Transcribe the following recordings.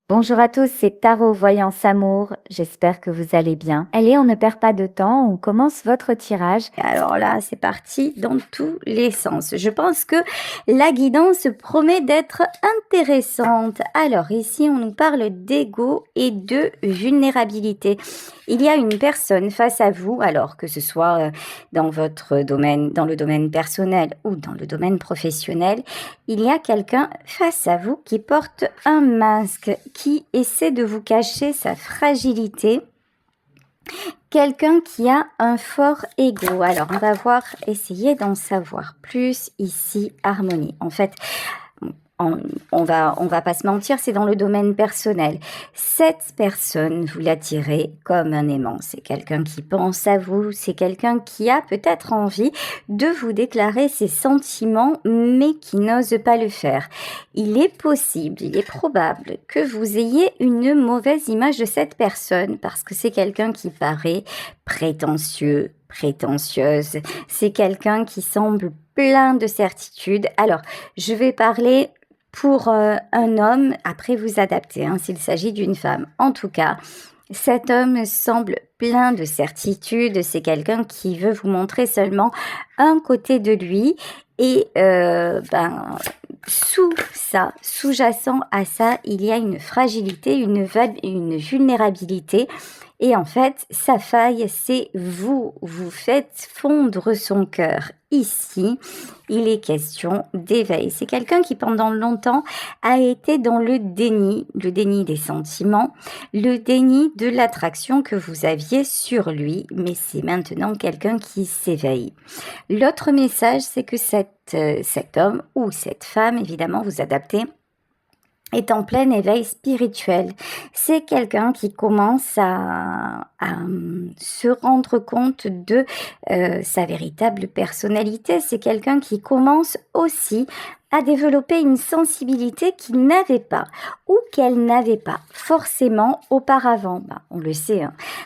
Bonjour à tous, c'est Tarot Voyance Amour. J'espère que vous allez bien. Allez, on ne perd pas de temps, on commence votre tirage. Alors là, c'est parti dans tous les sens. Je pense que la guidance promet d'être intéressante. Alors ici, on nous parle d'ego et de vulnérabilité. Il y a une personne face à vous, alors que ce soit dans votre domaine, dans le domaine personnel ou dans le domaine professionnel, il y a quelqu'un face à vous qui porte un masque, qui essaie de vous cacher sa fragilité. Quelqu'un qui a un fort ego. Alors, on va essayer d'en savoir plus ici, harmonie. En fait, on va pas se mentir, c'est dans le domaine personnel. Cette personne, vous l'attirez comme un aimant. C'est quelqu'un qui pense à vous, c'est quelqu'un qui a peut-être envie de vous déclarer ses sentiments, mais qui n'ose pas le faire. Il est possible, il est probable que vous ayez une mauvaise image de cette personne parce que c'est quelqu'un qui paraît prétentieux, prétentieuse. C'est quelqu'un qui semble plein de certitudes. Alors, je vais parler pour un homme, après vous adaptez, s'il s'agit d'une femme. En tout cas, cet homme semble plein de certitudes, c'est quelqu'un qui veut vous montrer seulement un côté de lui et sous-jacent à ça, il y a une fragilité, une vulnérabilité. Et en fait, sa faille, c'est vous. Vous faites fondre son cœur. Ici, il est question d'éveil. C'est quelqu'un qui, pendant longtemps, a été dans le déni des sentiments, le déni de l'attraction que vous aviez sur lui, mais c'est maintenant quelqu'un qui s'éveille. L'autre message, c'est que cet homme ou cette femme, évidemment, vous adaptez, est en plein éveil spirituel. C'est quelqu'un qui commence à se rendre compte de sa véritable personnalité. C'est quelqu'un qui commence aussi à développer une sensibilité qu'il n'avait pas ou qu'elle n'avait pas forcément auparavant. On le sait,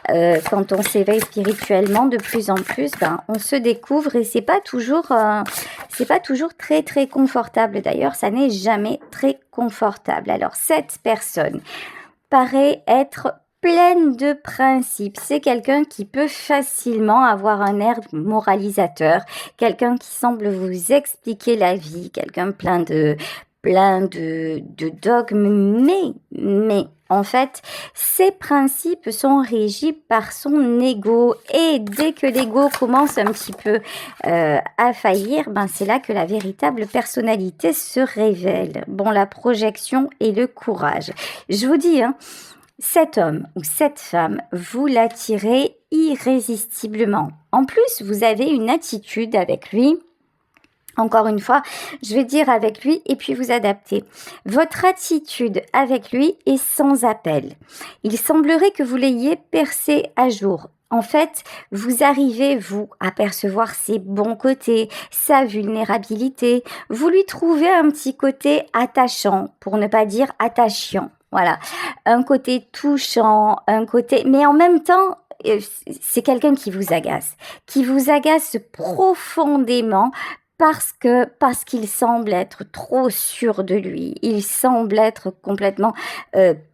quand on s'éveille spirituellement de plus en plus, on se découvre et c'est pas toujours très très confortable. D'ailleurs, ça n'est jamais très confortable. Alors cette personne paraît être pleine de principes. C'est quelqu'un qui peut facilement avoir un air moralisateur, quelqu'un qui semble vous expliquer la vie, quelqu'un plein de dogmes, mais en fait, ces principes sont régis par son ego et dès que l'ego commence un petit peu à faillir, c'est là que la véritable personnalité se révèle. Bon, la projection et le courage. Je vous dis, cet homme ou cette femme, vous l'attirez irrésistiblement. En plus, vous avez une attitude avec lui. Encore une fois, je vais dire avec lui et puis vous adaptez. Votre attitude avec lui est sans appel. Il semblerait que vous l'ayez percé à jour. En fait, vous arrivez, vous, à percevoir ses bons côtés, sa vulnérabilité. Vous lui trouvez un petit côté attachant, pour ne pas dire attachant. Voilà, un côté touchant, un côté... Mais en même temps, c'est quelqu'un qui vous agace profondément parce qu'il semble être trop sûr de lui. Il semble être complètement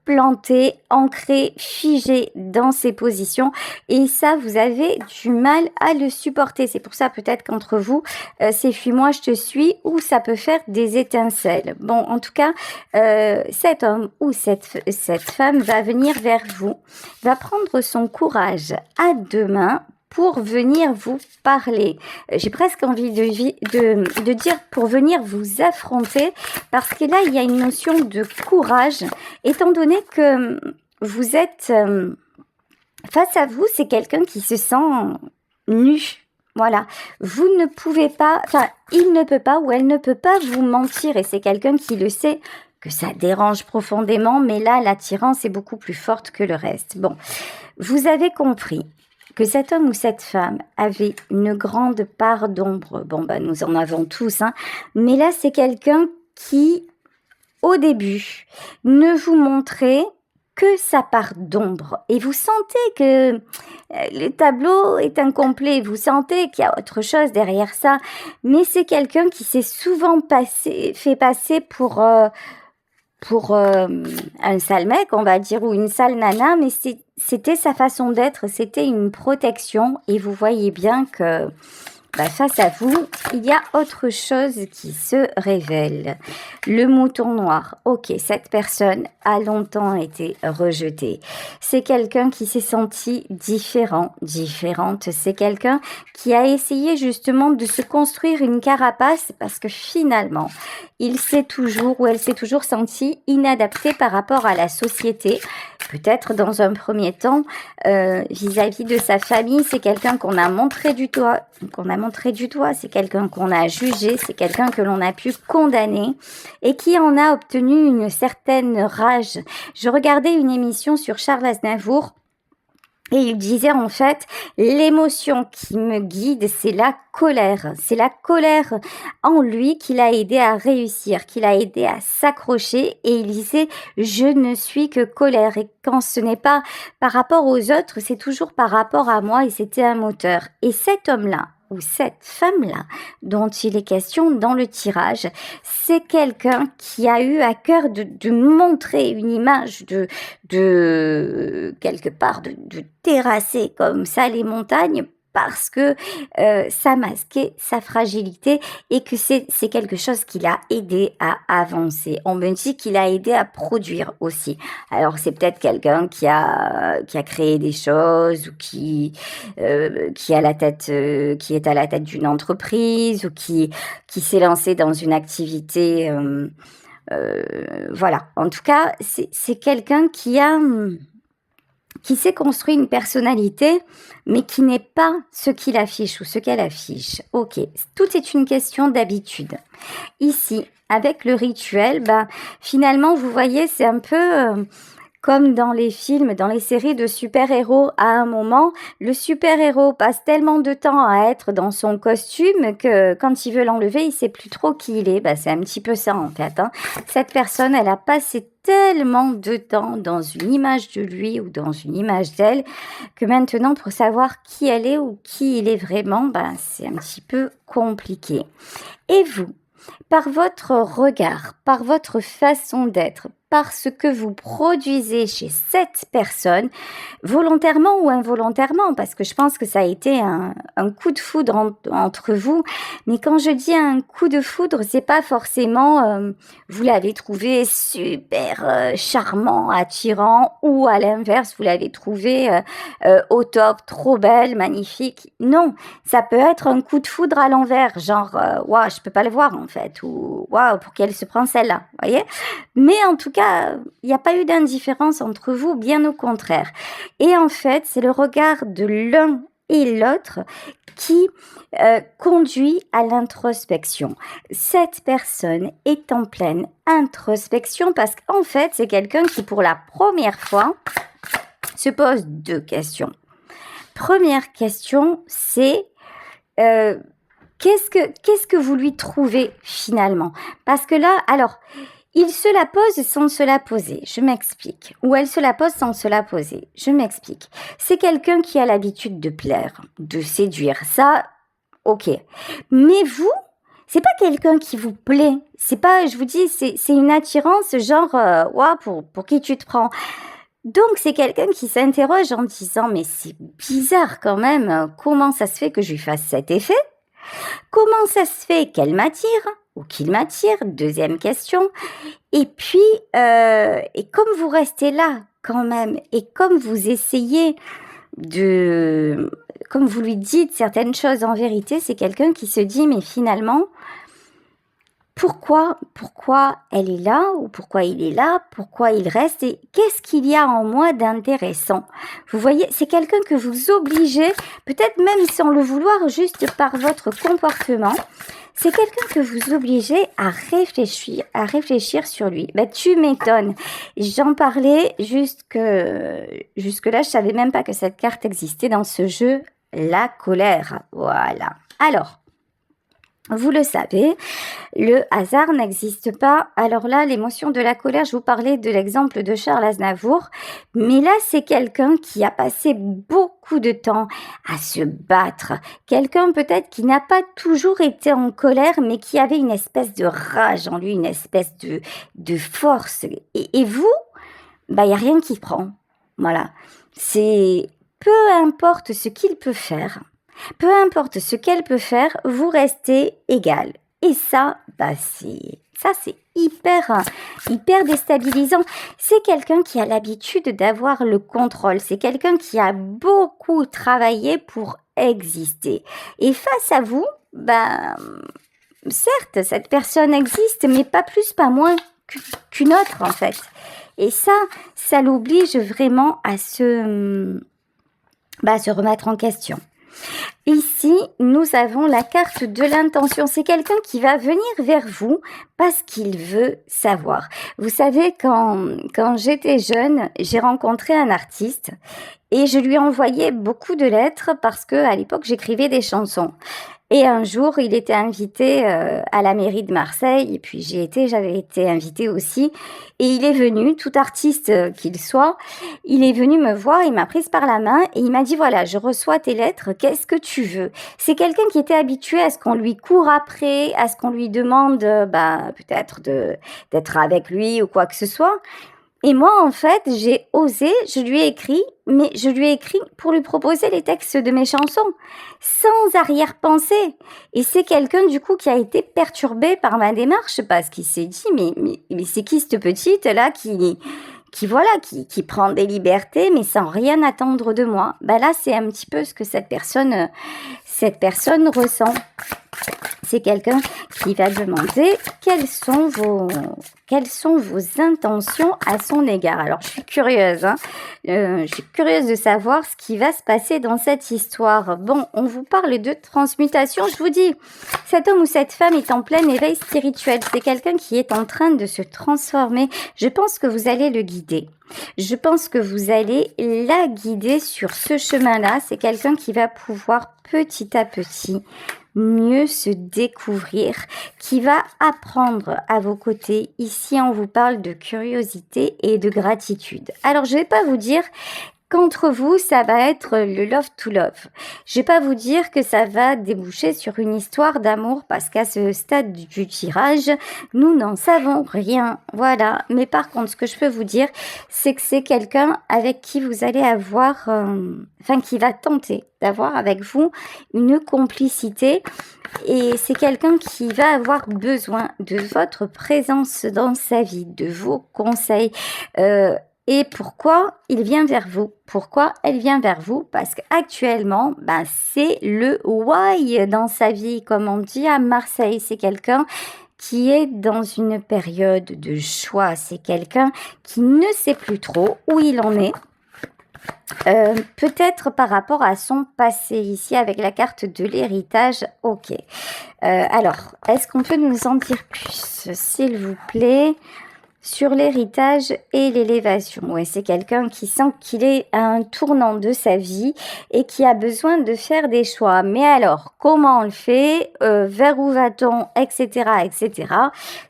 planté, ancré, figé dans ses positions. Et ça, vous avez du mal à le supporter. C'est pour ça peut-être qu'entre vous, c'est fuis-moi, je te suis, ou ça peut faire des étincelles. Bon, en tout cas, cet homme ou cette femme va venir vers vous, va prendre son courage à deux mains pour venir vous parler. J'ai presque envie de dire pour venir vous affronter, parce que là, il y a une notion de courage, étant donné que vous êtes face à vous, c'est quelqu'un qui se sent nu. Voilà, vous ne pouvez pas, il ne peut pas ou elle ne peut pas vous mentir, et c'est quelqu'un qui le sait, que ça dérange profondément, mais là, l'attirance est beaucoup plus forte que le reste. Bon, vous avez compris que cet homme ou cette femme avait une grande part d'ombre. Bon, nous en avons tous, mais là, c'est quelqu'un qui, au début, ne vous montrait que sa part d'ombre. Et vous sentez que le tableau est incomplet, vous sentez qu'il y a autre chose derrière ça, mais c'est quelqu'un qui s'est souvent fait passer pour pour un sale mec, on va dire, ou une sale nana, mais c'était sa façon d'être, c'était une protection. Et vous voyez bien que face à vous, il y a autre chose qui se révèle. Le mouton noir. Ok, cette personne a longtemps été rejetée. C'est quelqu'un qui s'est senti différente. C'est quelqu'un qui a essayé justement de se construire une carapace parce que finalement, il s'est toujours ou elle s'est toujours sentie inadaptée par rapport à la société. Peut-être dans un premier temps, vis-à-vis de sa famille, c'est quelqu'un qu'on a montré du doigt, c'est quelqu'un qu'on a jugé, c'est quelqu'un que l'on a pu condamner et qui en a obtenu une certaine rage. Je regardais une émission sur Charles Aznavour. Et il disait en fait, l'émotion qui me guide, c'est la colère. C'est la colère en lui qui l'a aidé à réussir, qui l'a aidé à s'accrocher. Et il disait, je ne suis que colère. Et quand ce n'est pas par rapport aux autres, c'est toujours par rapport à moi. Et c'était un moteur. Et cet homme-là, ou cette femme-là dont il est question dans le tirage, c'est quelqu'un qui a eu à cœur de montrer une image de quelque part, de terrasser comme ça les montagnes parce que ça masquait sa fragilité et que c'est quelque chose qui l'a aidé à avancer. On me dit qu'il a aidé à produire aussi. Alors c'est peut-être quelqu'un qui a créé des choses ou qui est à la tête d'une entreprise ou qui s'est lancé dans une activité. Voilà. En tout cas, c'est quelqu'un qui s'est construit une personnalité, mais qui n'est pas ce qu'il affiche ou ce qu'elle affiche. Ok, tout est une question d'habitude. Ici, avec le rituel, finalement, vous voyez, c'est un peu comme dans les films, dans les séries de super-héros. À un moment, le super-héros passe tellement de temps à être dans son costume que quand il veut l'enlever, il sait plus trop qui il est. C'est un petit peu ça en fait. Cette personne, elle a passé tellement de temps dans une image de lui ou dans une image d'elle que maintenant, pour savoir qui elle est ou qui il est vraiment, c'est un petit peu compliqué. Et vous, par votre regard, par votre façon d'être, par ce que vous produisez chez cette personne, volontairement ou involontairement, parce que je pense que ça a été un coup de foudre entre vous. Mais quand je dis un coup de foudre, c'est pas forcément vous l'avez trouvé super charmant, attirant, ou à l'inverse, vous l'avez trouvé au top, trop belle, magnifique. Non, ça peut être un coup de foudre à l'envers, genre waouh, je peux pas le voir en fait, ou waouh, pour qu'elle se prend celle-là, voyez. Mais en tout cas, il n'y a pas eu d'indifférence entre vous, bien au contraire. Et en fait, c'est le regard de l'un et l'autre qui conduit à l'introspection. Cette personne est en pleine introspection parce qu'en fait, c'est quelqu'un qui, pour la première fois, se pose 2 questions. Première question, c'est qu'est-ce que vous lui trouvez finalement? Parce que là, alors, il se la pose sans se la poser, je m'explique. Ou elle se la pose sans se la poser, je m'explique. C'est quelqu'un qui a l'habitude de plaire, de séduire, ça, ok. Mais vous, c'est pas quelqu'un qui vous plaît. C'est pas, je vous dis, c'est une attirance genre, waouh, pour qui tu te prends? Donc, c'est quelqu'un qui s'interroge en disant, mais c'est bizarre quand même, comment ça se fait que je lui fasse cet effet? Comment ça se fait qu'elle m'attire ou qu'il m'attire? Deuxième question. Et puis, et comme vous restez là quand même, et comme vous essayez comme vous lui dites certaines choses en vérité, c'est quelqu'un qui se dit, mais finalement, pourquoi elle est là ou pourquoi il est là, pourquoi il reste et qu'est-ce qu'il y a en moi d'intéressant? Vous voyez, c'est quelqu'un que vous obligez, peut-être même sans le vouloir, juste par votre comportement. C'est quelqu'un que vous obligez à réfléchir sur lui. Tu m'étonnes. J'en parlais jusque-là, je savais même pas que cette carte existait dans ce jeu, la colère. Voilà. Alors, Vous le savez, le hasard n'existe pas. Alors là, l'émotion de la colère, je vous parlais de l'exemple de Charles Aznavour, mais là, c'est quelqu'un qui a passé beaucoup de temps à se battre. Quelqu'un peut-être qui n'a pas toujours été en colère, mais qui avait une espèce de rage en lui, une espèce de force. Et vous, il n'y a rien qui prend. Voilà. C'est peu importe ce qu'il peut faire. Peu importe ce qu'elle peut faire, vous restez égal. Et ça, c'est hyper déstabilisant. C'est quelqu'un qui a l'habitude d'avoir le contrôle. C'est quelqu'un qui a beaucoup travaillé pour exister. Et face à vous, certes, cette personne existe, mais pas plus, pas moins qu'une autre, en fait. Et ça l'oblige vraiment à se remettre en question. Ici, nous avons la carte de l'intention. C'est quelqu'un qui va venir vers vous parce qu'il veut savoir. Vous savez, quand j'étais jeune, j'ai rencontré un artiste et je lui envoyais beaucoup de lettres parce que à l'époque, j'écrivais des chansons. Et un jour, il était invité à la mairie de Marseille, et puis j'avais été invitée aussi. Et il est venu, tout artiste qu'il soit, il est venu me voir, il m'a prise par la main et il m'a dit, voilà, je reçois tes lettres, qu'est-ce que tu veux? C'est quelqu'un qui était habitué à ce qu'on lui court après, à ce qu'on lui demande peut-être d'être avec lui ou quoi que ce soit. Et moi, en fait, j'ai osé, je lui ai écrit pour lui proposer les textes de mes chansons, sans arrière-pensée. Et c'est quelqu'un, du coup, qui a été perturbé par ma démarche, parce qu'il s'est dit, mais c'est qui cette petite-là qui prend des libertés, mais sans rien attendre de moi? Là, c'est un petit peu ce que cette personne ressent. C'est quelqu'un qui va demander quelles sont vos intentions à son égard. Alors, je suis curieuse, de savoir ce qui va se passer dans cette histoire. Bon, on vous parle de transmutation. Je vous dis, cet homme ou cette femme est en plein éveil spirituel. C'est quelqu'un qui est en train de se transformer. Je pense que vous allez le guider. Je pense que vous allez la guider sur ce chemin-là. C'est quelqu'un qui va pouvoir petit à petit mieux se découvrir, qui va apprendre à vos côtés. Ici, on vous parle de curiosité et de gratitude. Alors, je vais pas vous dire qu'entre vous, ça va être le love to love. Je vais pas vous dire que ça va déboucher sur une histoire d'amour parce qu'à ce stade du tirage, nous n'en savons rien. Voilà. Mais par contre, ce que je peux vous dire, c'est que c'est quelqu'un avec qui vous allez avoir, qui va tenter d'avoir avec vous une complicité. Et c'est quelqu'un qui va avoir besoin de votre présence dans sa vie, de vos conseils. Et pourquoi il vient vers vous? Pourquoi elle vient vers vous? Parce qu'actuellement, c'est le why dans sa vie, comme on dit à Marseille. C'est quelqu'un qui est dans une période de choix. C'est quelqu'un qui ne sait plus trop où il en est. Peut-être par rapport à son passé, ici avec la carte de l'héritage. Ok. Alors, est-ce qu'on peut nous en dire plus, s'il vous plaît, sur l'héritage et l'élévation? Oui, c'est quelqu'un qui sent qu'il est à un tournant de sa vie et qui a besoin de faire des choix. Mais alors, comment on le fait? Vers où va-t-on? Etc., etc.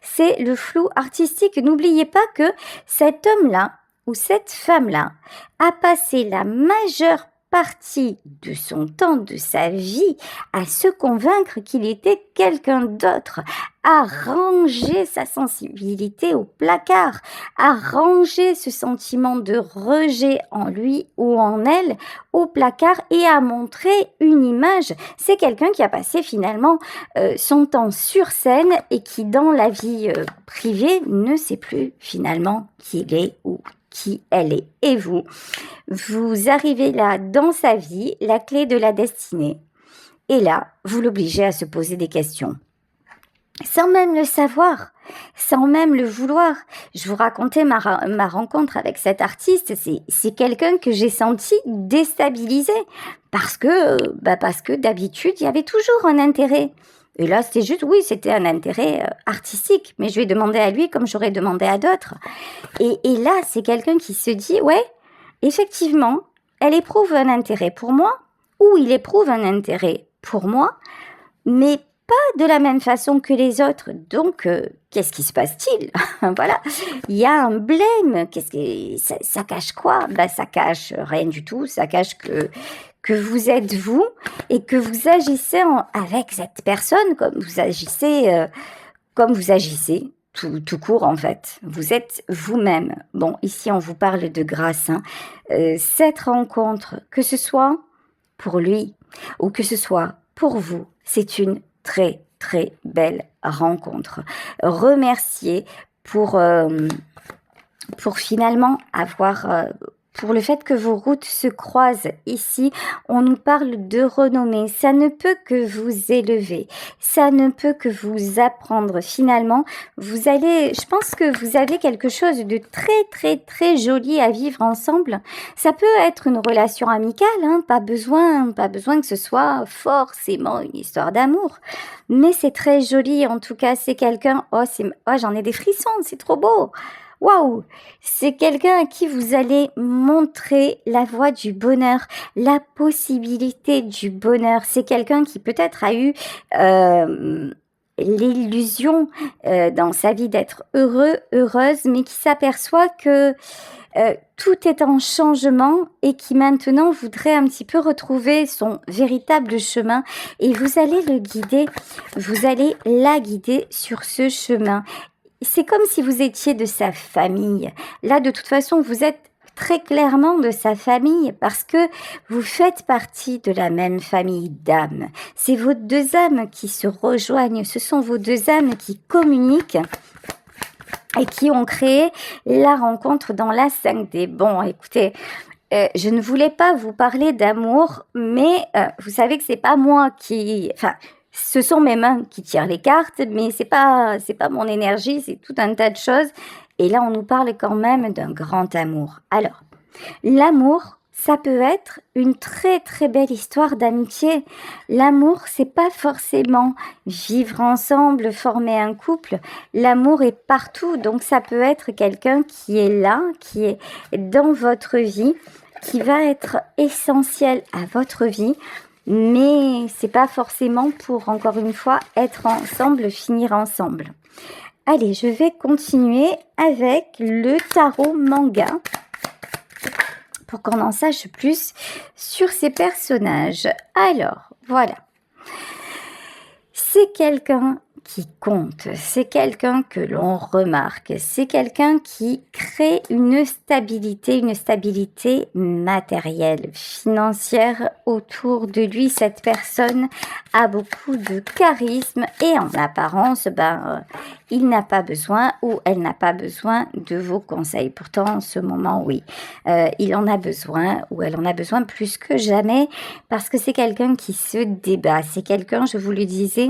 C'est le flou artistique. N'oubliez pas que cet homme-là ou cette femme-là a passé la majeure partie de son temps, de sa vie, à se convaincre qu'il était quelqu'un d'autre, à ranger sa sensibilité au placard, à ranger ce sentiment de rejet en lui ou en elle au placard et à montrer une image. C'est quelqu'un qui a passé finalement son temps sur scène et qui, dans la vie privée, ne sait plus finalement qui il est ou qui elle est. Et vous arrivez là dans sa vie, la clé de la destinée. Et là, vous l'obligez à se poser des questions. Sans même le savoir, sans même le vouloir. Je vous racontais ma rencontre avec cet artiste. C'est quelqu'un que j'ai senti déstabilisé parce que d'habitude, il y avait toujours un intérêt. Et là, c'était un intérêt artistique. Mais je vais demander à lui comme j'aurais demandé à d'autres. Et là, c'est quelqu'un qui se dit, ouais, effectivement, elle éprouve un intérêt pour moi, ou il éprouve un intérêt pour moi, mais pas de la même façon que les autres. Donc, qu'est-ce qui se passe-t-il? Voilà, il y a un blême. Ça cache quoi? Ça cache rien du tout. Ça cache que vous êtes vous et que vous agissez avec cette personne comme vous agissez tout court en fait. Vous êtes vous-même. Bon, ici on vous parle de grâce. Cette rencontre, que ce soit pour lui ou que ce soit pour vous, c'est une très très belle rencontre. Remerciez pour finalement avoir pour le fait que vos routes se croisent. Ici, on nous parle de renommée. Ça ne peut que vous élever. Ça ne peut que vous apprendre. Finalement, je pense que vous avez quelque chose de très, très, très joli à vivre ensemble. Ça peut être une relation amicale, hein, pas besoin que ce soit forcément une histoire d'amour. Mais c'est très joli. En tout cas, c'est quelqu'un, j'en ai des frissons, c'est trop beau. Waouh! C'est quelqu'un à qui vous allez montrer la voie du bonheur, la possibilité du bonheur. C'est quelqu'un qui peut-être a eu l'illusion dans sa vie d'être heureuse, mais qui s'aperçoit que tout est en changement et qui maintenant voudrait un petit peu retrouver son véritable chemin. Et vous allez vous allez la guider sur ce chemin. C'est comme si vous étiez de sa famille. Là, de toute façon, vous êtes très clairement de sa famille parce que vous faites partie de la même famille d'âmes. C'est vos deux âmes qui se rejoignent. Ce sont vos deux âmes qui communiquent et qui ont créé la rencontre dans la 5D. Bon, écoutez, je ne voulais pas vous parler d'amour, mais vous savez que c'est pas moi qui... ce sont mes mains qui tirent les cartes, mais c'est pas mon énergie, c'est tout un tas de choses. Et là, on nous parle quand même d'un grand amour. Alors, l'amour, ça peut être une très très belle histoire d'amitié. L'amour, c'est pas forcément vivre ensemble, former un couple. L'amour est partout, donc ça peut être quelqu'un qui est là, qui est dans votre vie, qui va être essentiel à votre vie. Mais c'est pas forcément pour, encore une fois, être ensemble, finir ensemble. Allez, je vais continuer avec le tarot manga pour qu'on en sache plus sur ces personnages. Alors, voilà. C'est quelqu'un qui compte, c'est quelqu'un que l'on remarque, c'est quelqu'un qui crée une stabilité matérielle, financière autour de lui. Cette personne a beaucoup de charisme et en apparence, il n'a pas besoin ou elle n'a pas besoin de vos conseils. Pourtant, en ce moment, oui, il en a besoin ou elle en a besoin plus que jamais parce que c'est quelqu'un qui se débat, c'est quelqu'un, je vous le disais,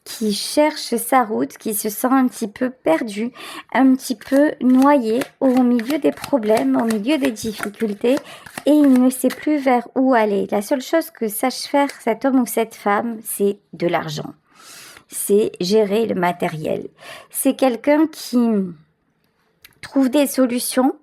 qui cherche sa route, qui se sent un petit peu perdu, un petit peu noyé au milieu des problèmes, au milieu des difficultés et il ne sait plus vers où aller. La seule chose que sache faire cet homme ou cette femme, c'est de l'argent. C'est gérer le matériel. C'est quelqu'un qui trouve des solutions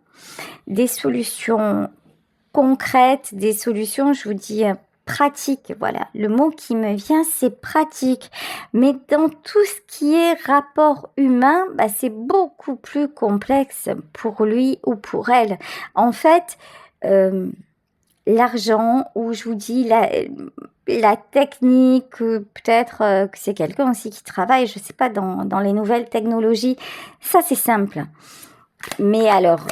concrètes, des solutions, je vous dis, pratique, voilà, le mot qui me vient c'est pratique, mais dans tout ce qui est rapport humain, c'est beaucoup plus complexe pour lui ou pour elle. En fait, l'argent ou je vous dis la technique, peut-être que c'est quelqu'un aussi qui travaille, je sais pas, dans les nouvelles technologies, ça c'est simple. Mais alors,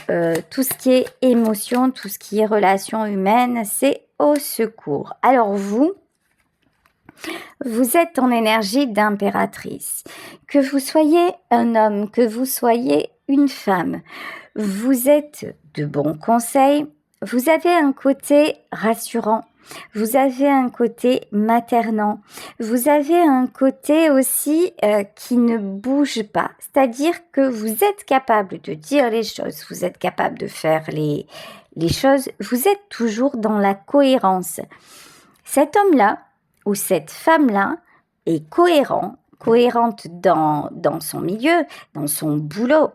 tout ce qui est émotion, tout ce qui est relation humaine, c'est au secours. Alors vous êtes en énergie d'impératrice. Que vous soyez un homme, que vous soyez une femme, vous êtes de bons conseils, vous avez un côté rassurant. Vous avez un côté maternant, vous avez un côté aussi qui ne bouge pas, c'est-à-dire que vous êtes capable de dire les choses, vous êtes capable de faire les choses, vous êtes toujours dans la cohérence. Cet homme-là ou cette femme-là est cohérente dans son milieu, dans son boulot,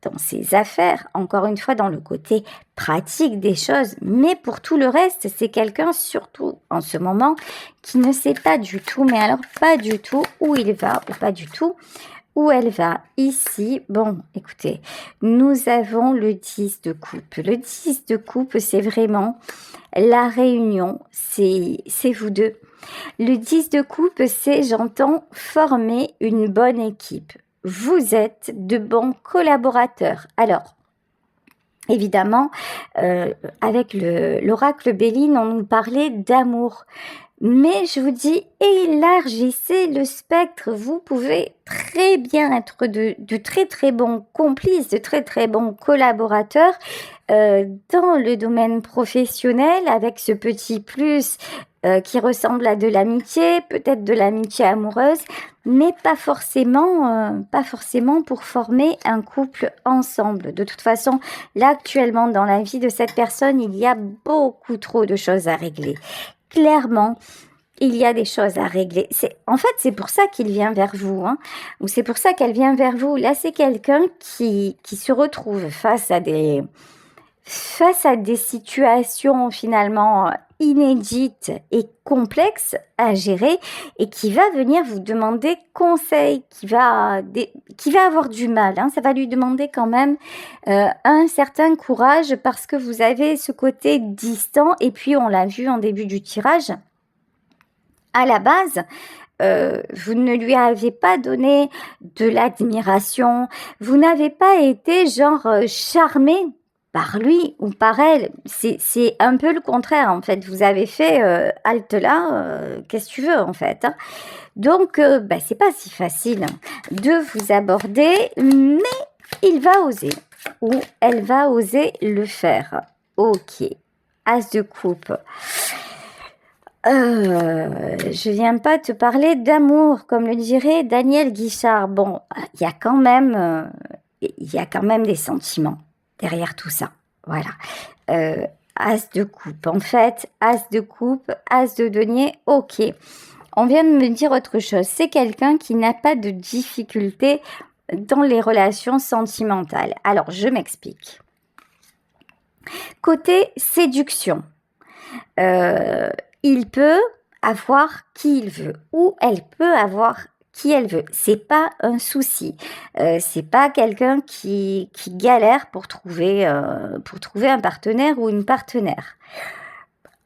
dans ses affaires, encore une fois dans le côté pratique des choses, mais pour tout le reste, c'est quelqu'un, surtout en ce moment, qui ne sait pas du tout, mais alors pas du tout où il va, ou pas du tout où elle va. Ici, bon, écoutez, nous avons le 10 de coupe. Le 10 de coupe, c'est vraiment la réunion, c'est vous deux. Le 10 de coupe, c'est, j'entends, former une bonne équipe. Vous êtes de bons collaborateurs. Alors, évidemment, avec l'oracle Béline, on nous parlait d'amour. Mais je vous dis, élargissez le spectre. Vous pouvez très bien être de très très bons complices, de très très bons collaborateurs dans le domaine professionnel, avec ce petit plus qui ressemble à de l'amitié, peut-être de l'amitié amoureuse, mais pas forcément pour former un couple ensemble. De toute façon, là actuellement dans la vie de cette personne, il y a beaucoup trop de choses à régler. Clairement, il y a des choses à régler. En fait, c'est pour ça qu'il vient vers vous, hein, ou c'est pour ça qu'elle vient vers vous. Là, c'est quelqu'un qui se retrouve face à des situations finalement inédites et complexes à gérer et qui va venir vous demander conseil, qui va avoir du mal. Hein. Ça va lui demander quand même un certain courage parce que vous avez ce côté distant et puis on l'a vu en début du tirage. À la base, vous ne lui avez pas donné de l'admiration, vous n'avez pas été genre charmé par lui ou par elle. C'est un peu le contraire en fait. Vous avez fait halte là, qu'est-ce que tu veux en fait, hein. Donc c'est pas si facile de vous aborder, mais il va oser ou elle va oser le faire. Ok, As de coupe. Je viens pas te parler d'amour, comme le dirait Daniel Guichard. Bon, il y a quand même des sentiments derrière tout ça. Voilà. As de coupe. En fait, As de coupe, As de denier. Ok. On vient de me dire autre chose. C'est quelqu'un qui n'a pas de difficulté dans les relations sentimentales. Alors, je m'explique. Côté séduction. Il peut avoir qui il veut ou elle peut avoir qui elle veut. C'est pas un souci. C'est pas quelqu'un qui galère pour trouver un partenaire ou une partenaire.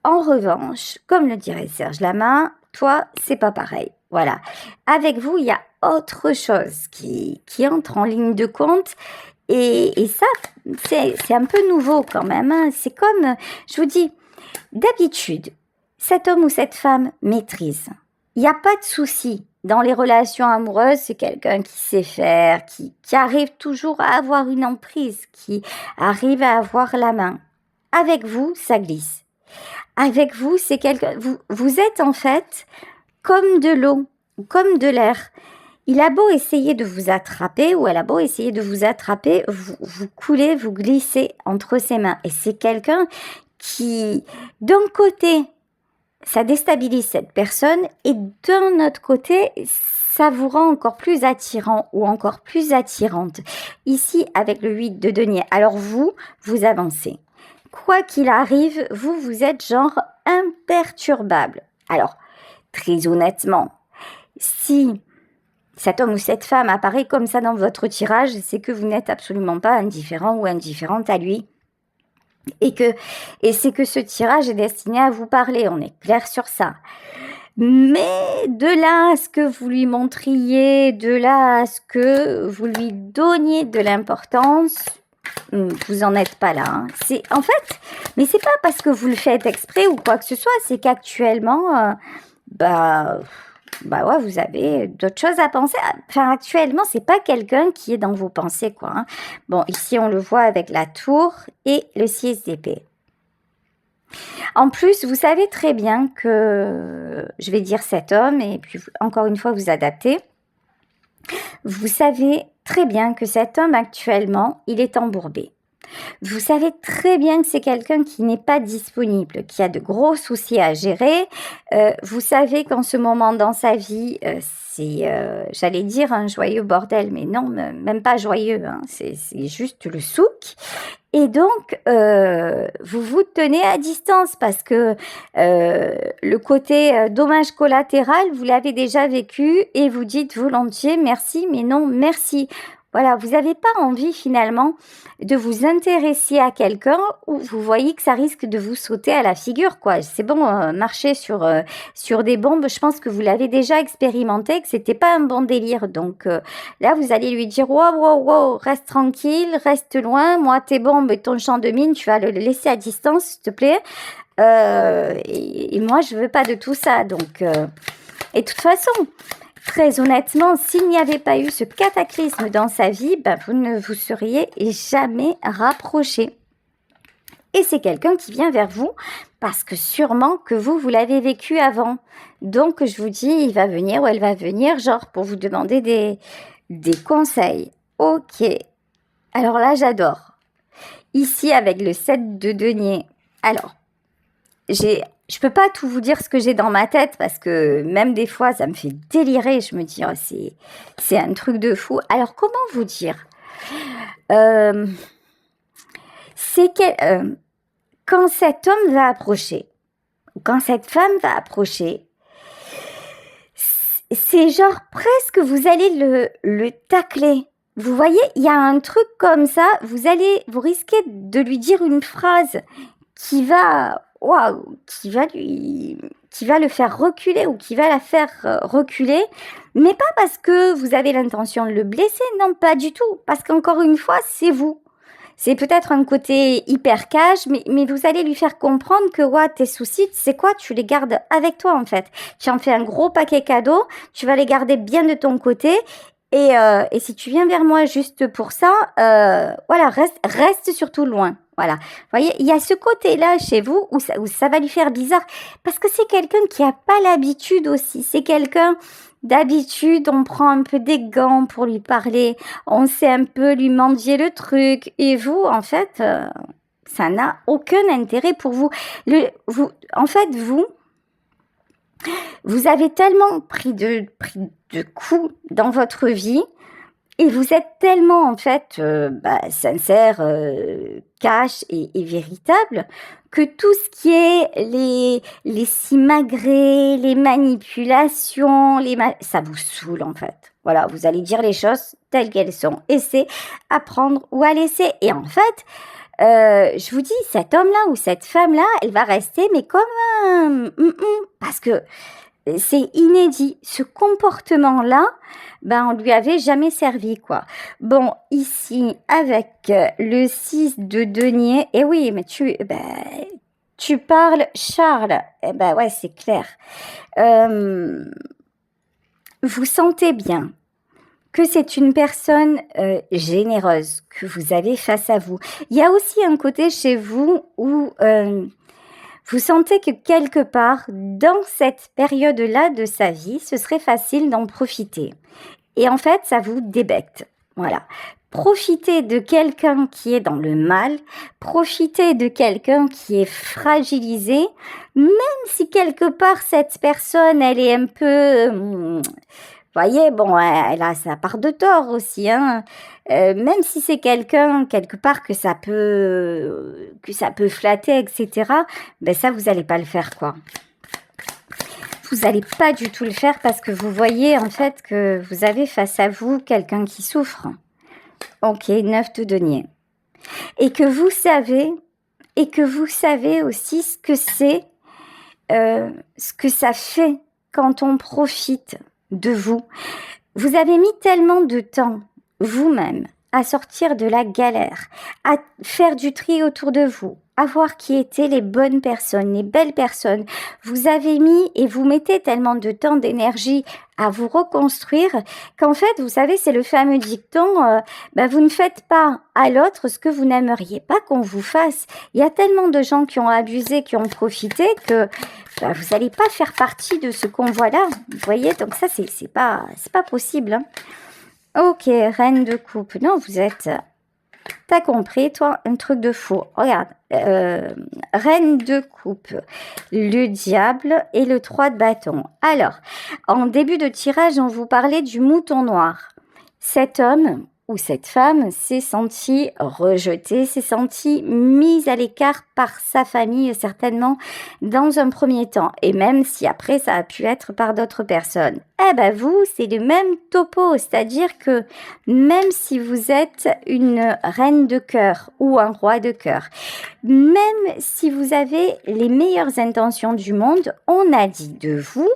En revanche, comme le dirait Serge Lama, toi, c'est pas pareil. Voilà. Avec vous, il y a autre chose qui entre en ligne de compte. Et ça, c'est un peu nouveau quand même. Hein. C'est comme, je vous dis, d'habitude, cet homme ou cette femme maîtrise. Il n'y a pas de souci. Dans les relations amoureuses, c'est quelqu'un qui sait faire, qui arrive toujours à avoir une emprise, qui arrive à avoir la main. Avec vous, ça glisse. Avec vous, c'est quelqu'un... Vous êtes en fait comme de l'eau, comme de l'air. Il a beau essayer de vous attraper, ou elle a beau essayer de vous attraper, vous coulez, vous glissez entre ses mains. Et c'est quelqu'un qui, d'un côté, ça déstabilise cette personne, et d'un autre côté, ça vous rend encore plus attirant ou encore plus attirante. Ici, avec le 8 de denier, alors vous avancez. Quoi qu'il arrive, vous êtes genre imperturbable. Alors, très honnêtement, si cet homme ou cette femme apparaît comme ça dans votre tirage, c'est que vous n'êtes absolument pas indifférent ou indifférente à lui. Et c'est que ce tirage est destiné à vous parler, on est clair sur ça. Mais de là à ce que vous lui montriez, de là à ce que vous lui donniez de l'importance, vous en êtes pas là. Hein. Mais c'est pas parce que vous le faites exprès ou quoi que ce soit, c'est qu'actuellement, ouais, vous avez d'autres choses à penser. Enfin, actuellement, c'est pas quelqu'un qui est dans vos pensées, quoi. Hein. Bon, ici, on le voit avec la tour et le 6 d'épée. En plus, vous savez très bien que, je vais dire cet homme, et puis encore une fois, vous adaptez. Vous savez très bien que cet homme, actuellement, il est embourbé. Vous savez très bien que c'est quelqu'un qui n'est pas disponible, qui a de gros soucis à gérer. Vous savez qu'en ce moment dans sa vie, c'est, j'allais dire un joyeux bordel, mais non, même pas joyeux, hein, c'est juste le souk. Et donc, vous vous tenez à distance parce que le côté dommage collatéral, vous l'avez déjà vécu et vous dites volontiers merci, mais non merci. Voilà, vous n'avez pas envie finalement de vous intéresser à quelqu'un où vous voyez que ça risque de vous sauter à la figure, quoi. C'est bon, marcher sur des bombes, je pense que vous l'avez déjà expérimenté, que c'était pas un bon délire. Donc là, vous allez lui dire, wow, reste tranquille, reste loin, moi, tes bombes et ton champ de mine, tu vas le laisser à distance, s'il te plaît. Et moi, je veux pas de tout ça. Donc, et de toute façon, très honnêtement, s'il n'y avait pas eu ce cataclysme dans sa vie, vous ne vous seriez jamais rapprochés. Et c'est quelqu'un qui vient vers vous parce que sûrement que vous l'avez vécu avant. Donc, je vous dis, il va venir ou elle va venir, genre pour vous demander des conseils. Ok. Alors là, j'adore. Ici, avec le 7 de denier. Alors, je peux pas tout vous dire ce que j'ai dans ma tête parce que même des fois, ça me fait délirer. Je me dis, oh, c'est un truc de fou. Alors, comment vous dire quand cet homme va approcher, quand cette femme va approcher, c'est genre presque vous allez le tacler. Vous voyez, il y a un truc comme ça, vous risquez de lui dire une phrase qui va le faire reculer ou qui va la faire reculer, mais pas parce que vous avez l'intention de le blesser, non, pas du tout, parce qu'encore une fois, c'est vous. C'est peut-être un côté hyper cash, mais vous allez lui faire comprendre que tes soucis, c'est quoi? Tu les gardes avec toi en fait. Tu en fais un gros paquet cadeau, tu vas les garder bien de ton côté. Et si tu viens vers moi juste pour ça, reste surtout loin. Voilà. Vous voyez, il y a ce côté-là chez vous où ça va lui faire bizarre. Parce que c'est quelqu'un qui n'a pas l'habitude aussi. C'est quelqu'un, d'habitude, on prend un peu des gants pour lui parler. On sait un peu lui mendier le truc. Et vous, en fait, ça n'a aucun intérêt pour vous. Vous avez tellement pris de coups dans votre vie et vous êtes tellement en fait sincère, cash et véritable que tout ce qui est les simagrées, les manipulations, ça vous saoule en fait. Voilà, vous allez dire les choses telles qu'elles sont et c'est à prendre ou à laisser. Et en fait, je vous dis, cet homme-là ou cette femme-là, elle va rester, mais comme parce que c'est inédit. Ce comportement-là, on lui avait jamais servi, quoi. Bon, ici, avec le 6 de denier, et oui, mais tu parles Charles. Ouais, c'est clair. Vous sentez bien que c'est une personne généreuse que vous avez face à vous. Il y a aussi un côté chez vous où vous sentez que quelque part, dans cette période-là de sa vie, ce serait facile d'en profiter. Et en fait, ça vous débecte. Voilà. Profitez de quelqu'un qui est dans le mal, profitez de quelqu'un qui est fragilisé, même si quelque part, cette personne, elle est un peu... voyez, bon, elle a sa part de tort aussi, hein. Même si c'est quelqu'un, quelque part, que ça peut flatter, etc., ça, vous n'allez pas le faire, quoi. Vous n'allez pas du tout le faire parce que vous voyez, en fait, que vous avez face à vous quelqu'un qui souffre. Ok, 9 de denier. Et que vous savez aussi ce que c'est, ce que ça fait quand on profite de vous. Vous avez mis tellement de temps, vous-même, à sortir de la galère, à faire du tri autour de vous, à voir qui étaient les bonnes personnes, les belles personnes. Vous avez mis et vous mettez tellement de temps, d'énergie à vous reconstruire qu'en fait, vous savez, c'est le fameux dicton, vous ne faites pas à l'autre ce que vous n'aimeriez pas qu'on vous fasse. Il y a tellement de gens qui ont abusé, qui ont profité que vous n'allez pas faire partie de ce convoi-là. Vous voyez, donc ça, c'est pas possible, hein. Ok, reine de coupe. Non, vous êtes T'as compris, toi, un truc de fou. Regarde, reine de coupe, le diable et le 3 de bâton. Alors, en début de tirage, on vous parlait du mouton noir. Cet homme ou cette femme s'est senti rejeté, s'est senti mise à l'écart par sa famille, certainement, dans un premier temps. Et même si après, ça a pu être par d'autres personnes. Eh ben vous, c'est le même topo, c'est-à-dire que même si vous êtes une reine de cœur ou un roi de cœur, même si vous avez les meilleures intentions du monde, on a dit de vous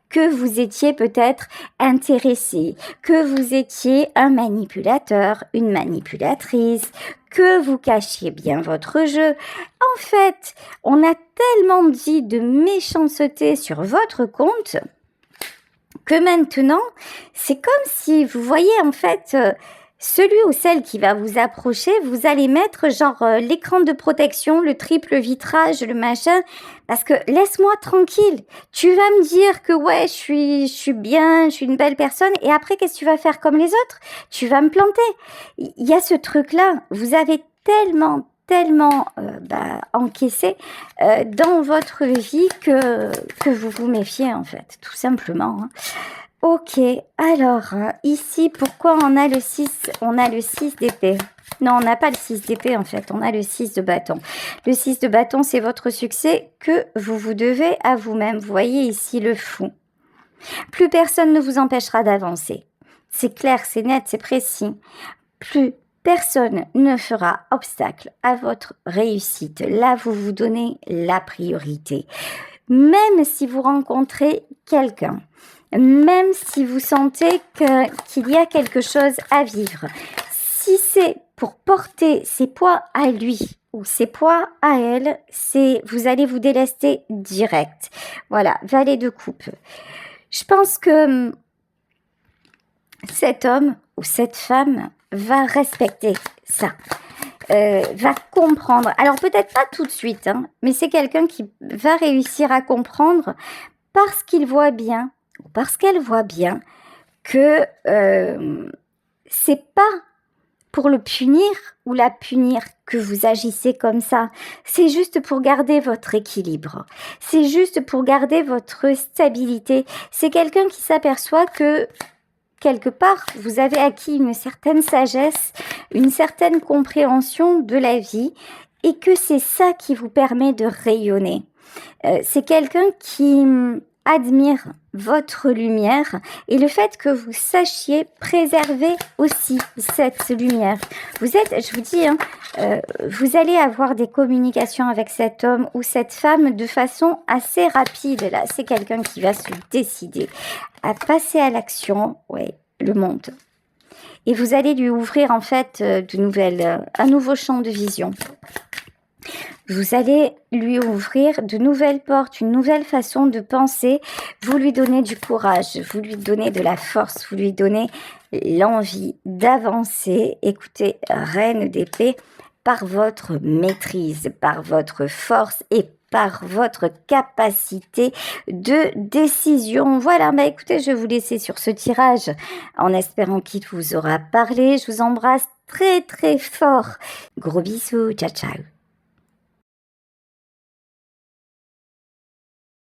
que vous étiez peut-être intéressé, que vous étiez un manipulateur, une manipulatrice, que vous cachiez bien votre jeu. En fait, on a tellement dit de méchanceté sur votre compte que maintenant, c'est comme si vous voyez en fait celui ou celle qui va vous approcher, vous allez mettre genre l'écran de protection, le triple vitrage, le machin, parce que laisse-moi tranquille. Tu vas me dire que ouais, je suis bien, je suis une belle personne, et après qu'est-ce que tu vas faire comme les autres? Tu vas me planter. Il y a ce truc-là. Vous avez tellement encaissé dans votre vie que vous vous méfiez en fait, tout simplement. Hein. Ok, alors, ici, pourquoi on a le 6? On a le 6 d'épée. Non, on n'a pas le 6 d'épée, en fait. On a le 6 de bâton. Le 6 de bâton, c'est votre succès que vous devez à vous-même. Vous voyez ici le fou. Plus personne ne vous empêchera d'avancer. C'est clair, c'est net, c'est précis. Plus personne ne fera obstacle à votre réussite. Là, vous vous donnez la priorité. Même si vous rencontrez quelqu'un, même si vous sentez qu'il y a quelque chose à vivre, si c'est pour porter ses poids à lui ou ses poids à elle, vous allez vous délester direct. Voilà, valet de coupe. Je pense que cet homme ou cette femme va respecter ça. Va comprendre. Alors peut-être pas tout de suite, hein, mais c'est quelqu'un qui va réussir à comprendre parce qu'il voit bien ou parce qu'elle voit bien que c'est pas pour le punir ou la punir que vous agissez comme ça. C'est juste pour garder votre équilibre. C'est juste pour garder votre stabilité. C'est quelqu'un qui s'aperçoit que quelque part, vous avez acquis une certaine sagesse, une certaine compréhension de la vie et que c'est ça qui vous permet de rayonner. C'est quelqu'un qui admire votre lumière et le fait que vous sachiez préserver aussi cette lumière. Vous êtes, je vous dis, hein, vous allez avoir des communications avec cet homme ou cette femme de façon assez rapide. Là, c'est quelqu'un qui va se décider à passer à l'action, ouais, le monde. Et vous allez lui ouvrir en fait un nouveau champ de vision. Vous allez lui ouvrir de nouvelles portes, une nouvelle façon de penser. Vous lui donnez du courage, vous lui donnez de la force, vous lui donnez l'envie d'avancer. Écoutez, reine d'épée, par votre maîtrise, par votre force et par votre capacité de décision. Voilà, bah écoutez, je vais vous laisser sur ce tirage en espérant qu'il vous aura parlé. Je vous embrasse très très fort. Gros bisous, ciao ciao.